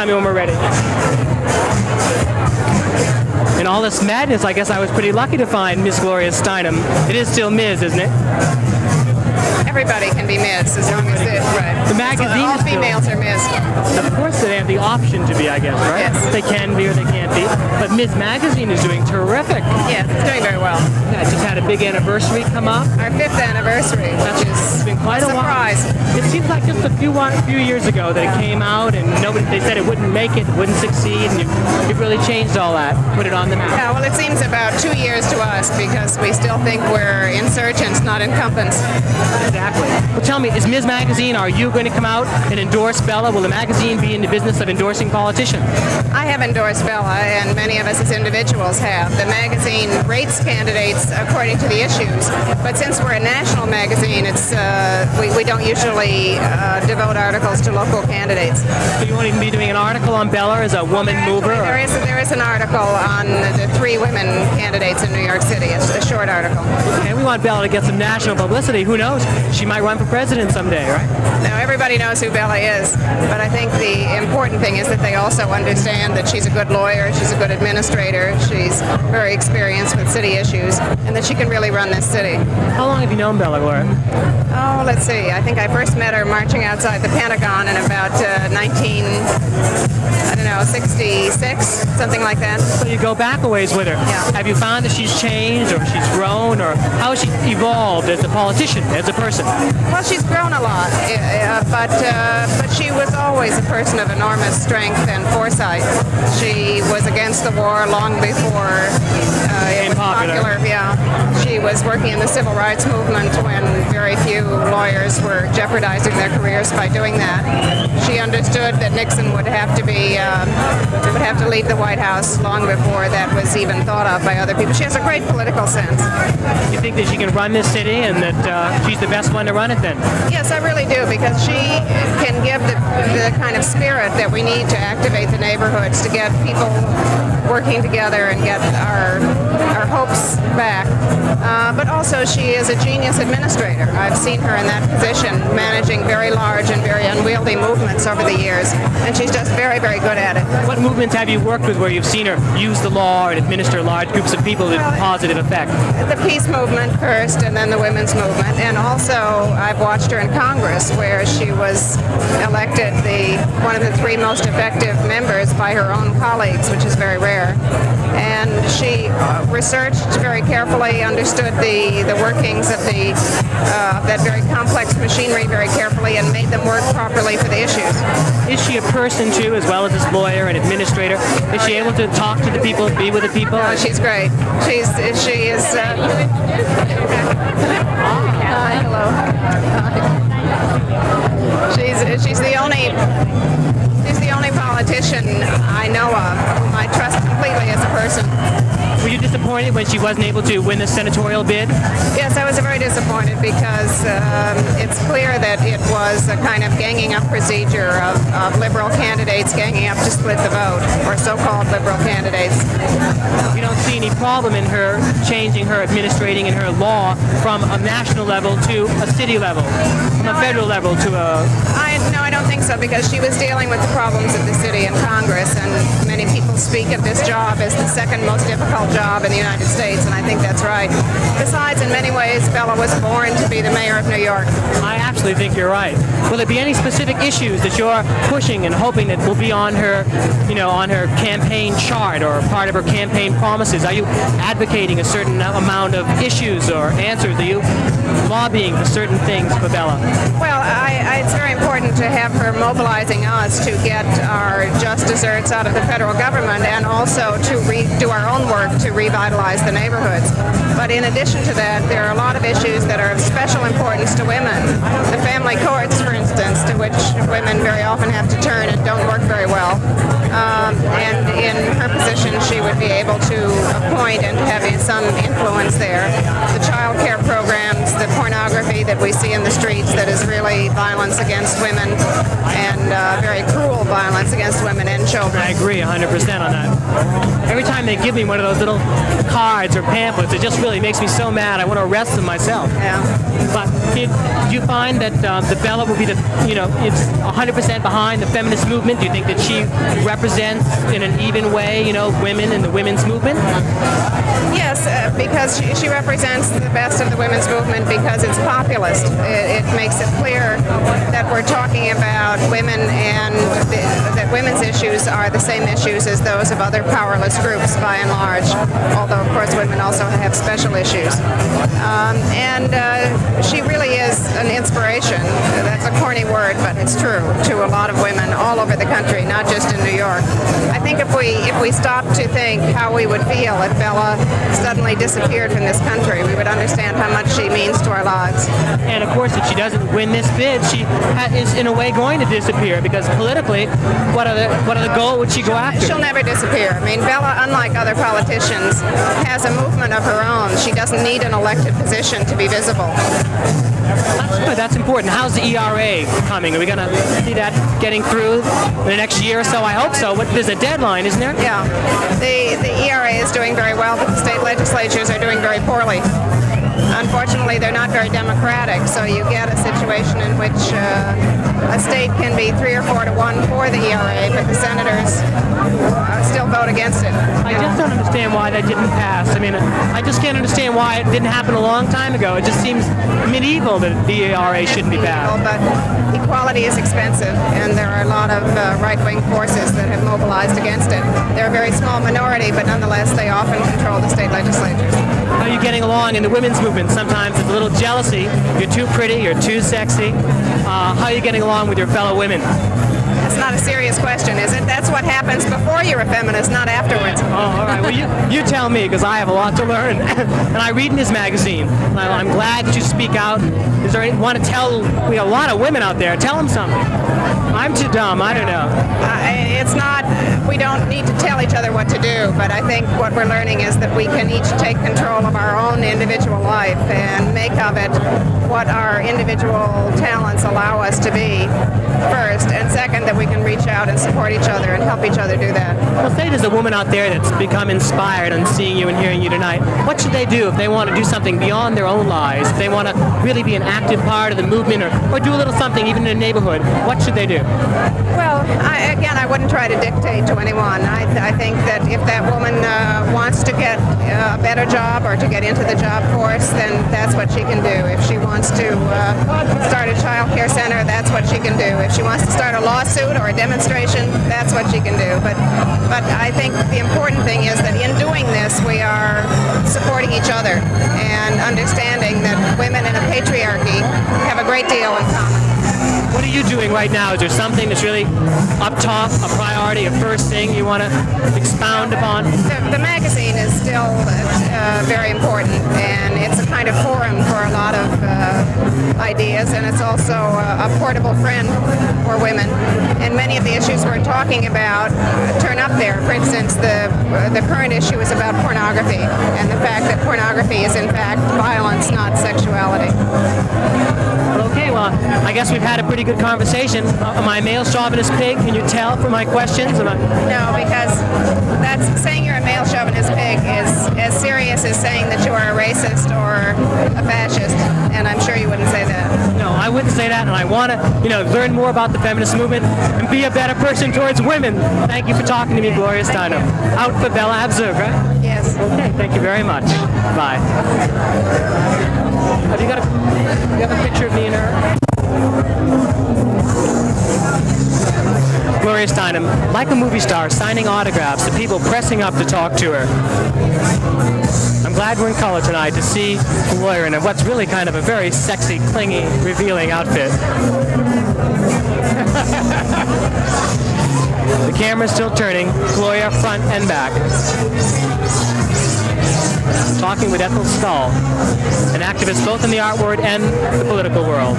tell me when we're ready. In all this madness, I guess I was pretty lucky to find Miss Gloria Steinem. It is still Ms., isn't it? Everybody can be Ms. as long as it's right. The magazine all is still, females are Ms. Of course they have the option to be, I guess, right? Yes. They can be or they can't be. But Ms. Magazine is doing terrific. Yes, it's doing very well. Yeah, it just had a big anniversary come up. Our 5th anniversary, which is been quite a surprise. While. It seems like just a few years ago that it came out and they said it wouldn't make it, wouldn't succeed, and you've really changed all that, put it on the map. Yeah, well, it seems about 2 years to us because we still think we're insurgents, not incumbents. Exactly. Well, tell me, is Ms. Magazine, are you going to come out and endorse Bella? Will the magazine be in the business of endorsing politicians? I have endorsed Bella, and many of us as individuals have. The magazine rates candidates according to the issues, but since we're a national magazine, it's we don't usually devote articles to local candidates. So you won't even be doing an article on Bella as a woman mover? There is an article on the 3 women candidates in New York City. It's a short article. And we want Bella to get some national publicity. Who knows? She might run for president someday, right? Now, everybody knows who Bella is, but I think the important thing is that they also understand that she's a good lawyer, she's a good administrator, she's very experienced with city issues, and that she can really run this city. How long have you known Bella, Gloria? Oh, let's see. I think I first met her marching outside the Pentagon in about 66, something like that. So you go back a ways with her. Yeah. Have you found that she's changed, or she's grown, or how has she evolved as a politician, as a person? Well, she's grown a lot, but she was always a person of enormous strength and foresight. She was against the war long before it was popular. Yeah, she was working in the civil rights movement when very few lawyers were jeopardizing their careers by doing that. She understood that Nixon would have to leave the White House long before that was even thought of by other people. She has a great political sense. You think that she can run this city and that she's the best one to run it then? Yes, I really do, because she can give the kind of spirit that we need to activate the neighborhoods, to get people working together and get our hopes back. But also she is a genius administrator. I've seen her in that position, managing very large and very unwieldy movements over the years, and she's just very, very good at it. What movements have you worked with where you've seen her use the law and administer large groups of people with positive effect? The peace movement first, and then the women's movement, and also I've watched her in Congress, where she was elected one of the 3 most effective members by her own colleagues, which is very rare. And she researched very carefully, understood the workings of that very complex machinery very carefully, and made them work properly for the issues. Is she a person too, as well as this lawyer and administrator? Is she able to talk to the people, be with the people? Oh, she's great. She is. Hello. She's the only politician I know of whom I trust completely as a person. Were you disappointed when she wasn't able to win the senatorial bid? Yes, I was very disappointed because it's clear that it was a kind of ganging up procedure of liberal candidates ganging up to split the vote, or so-called liberal candidates. You don't see any problem in her changing her administrating and her law from a national level to a city level, from a federal level to a... No, I don't think so, because she was dealing with the problems of the city and Congress, and many people speak of this job as the second most difficult job in the United States, and I think that's right. Besides, in many ways, Bella was born to be the mayor of New York. I actually think you're right. Will there be any specific issues that you're pushing and hoping that will be on her, on her campaign chart or part of her campaign promises? Are you advocating a certain amount of issues or answers? Are you lobbying for certain things for Bella? Well, it's very important to have her mobilizing us to get our just desserts out of the federal government, and also to do our own work to revitalize the neighborhoods. But in addition to that, there are a lot of issues that are of special importance to women. The family courts, for instance, to which women very often have to turn and don't work very well. And in her position, she would be able to appoint and have some influence there. The child care programs, the pornography pornography that we see in the streets that is really violence against women and very cruel violence against women and children. I agree 100% on that. Every time they give me one of those little cards or pamphlets, it just really makes me so mad. I want to arrest them myself. Yeah. But do you find that the Bella will be it's 100% behind the feminist movement? Do you think that she represents in an even way, women in the women's movement? Yes, because she represents the best of the women's movement because it's populist. It makes it clear that we're talking about women and that women's issues are the same issues as those of other powerless groups by and large, although of course women also have special issues. And she really is an inspiration. That's a corny word, but it's true to a lot of women all over the country, not just in New York. I think if we stopped to think how we would feel if Bella suddenly disappeared from this country, we would understand how much she means to our lives. And of course, if she doesn't win this bid, she is in a way going to disappear because politically, what other goal would she go after? She'll never disappear. I mean, Bella, unlike other politicians, has a movement of her own. She doesn't need an elected position to be visible. That's good. That's important. How's the ERA coming? Are we going to see that getting through in the next year or so? I hope so. There's a deadline, isn't there? Yeah. The ERA is doing very well, but the state legislatures are doing very poorly. Unfortunately, they're not very democratic, so you get a situation in which a state can be 3 or 4 to 1 for the ERA, but the senators still vote against it. I just don't understand why that didn't pass. I mean, I just can't understand why it didn't happen a long time ago. It just seems medieval that the ERA shouldn't be passed. But equality is expensive, and there are a lot of right-wing forces that have mobilized against it. They're a very small minority, but nonetheless, they often control the state legislatures. How are you getting along in the women's movement? Sometimes there's a little jealousy. You're too pretty, you're too sexy. How are you getting along with your fellow women? That's not a serious question, is it? That's what happens before you're a feminist, not afterwards. Oh, all right. Well, you tell me, because I have a lot to learn. And I read in his magazine. I'm glad that you speak out. Is there any, want to tell, we have a lot of women out there, tell them something. I'm too dumb, I don't know. It's not, we don't need to tell each other what to do, but I think what we're learning is that we can each take control of our own individual life and make of it what our individual talents allow us to be, first, and second, that we can reach out and support each other and help each other do that. Well, say there's a woman out there that's become inspired on seeing you and hearing you tonight. What should they do if they want to do something beyond their own lives, if they want to really be an active part of the movement or do a little something even in a neighborhood? What should they do? Well, I wouldn't try to dictate to anyone. I think that if that woman wants to get a better job or to get into the job force, then that's what she can do. If she wants to start a child care center, that's what she can do. If she wants to start a lawsuit or a demonstration, that's what she can do. But I think the important thing is that in doing this, we are supporting each other and understanding that women in a patriarchy have a great deal in common. What are you doing right now? Is there something that's really up top, a priority, a first thing you want to expound upon? The magazine is still very important, and it's a kind of forum for a lot of ideas, and it's also a portable friend for women. And many of the issues we're talking about turn up there. For instance, the current issue is about pornography, and the fact that pornography is in fact violence, not sexuality. Okay, well, I guess we've had a pretty good conversation. Am I a male chauvinist pig? Can you tell from my questions? No, because that's saying you're a male chauvinist pig is as serious as saying that you are a racist or a fascist, and I'm sure you wouldn't say that. No, I wouldn't say that, and I want to, learn more about the feminist movement and be a better person towards women. Thank you for talking to me, Gloria Steinem. Out for Bella Abzug, right? Yes. Okay, thank you very much. Bye. Have you got a picture of me and her? Gloria Steinem, like a movie star, signing autographs to people pressing up to talk to her. I'm glad we're in color tonight to see Gloria in what's really kind of a very sexy, clingy, revealing outfit. The camera's still turning, Gloria front and back. Talking with Ethel Stull, an activist both in the art world and the political world.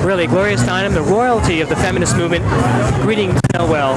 Really, Gloria Steinem, the royalty of the feminist movement. Greetings, Noel.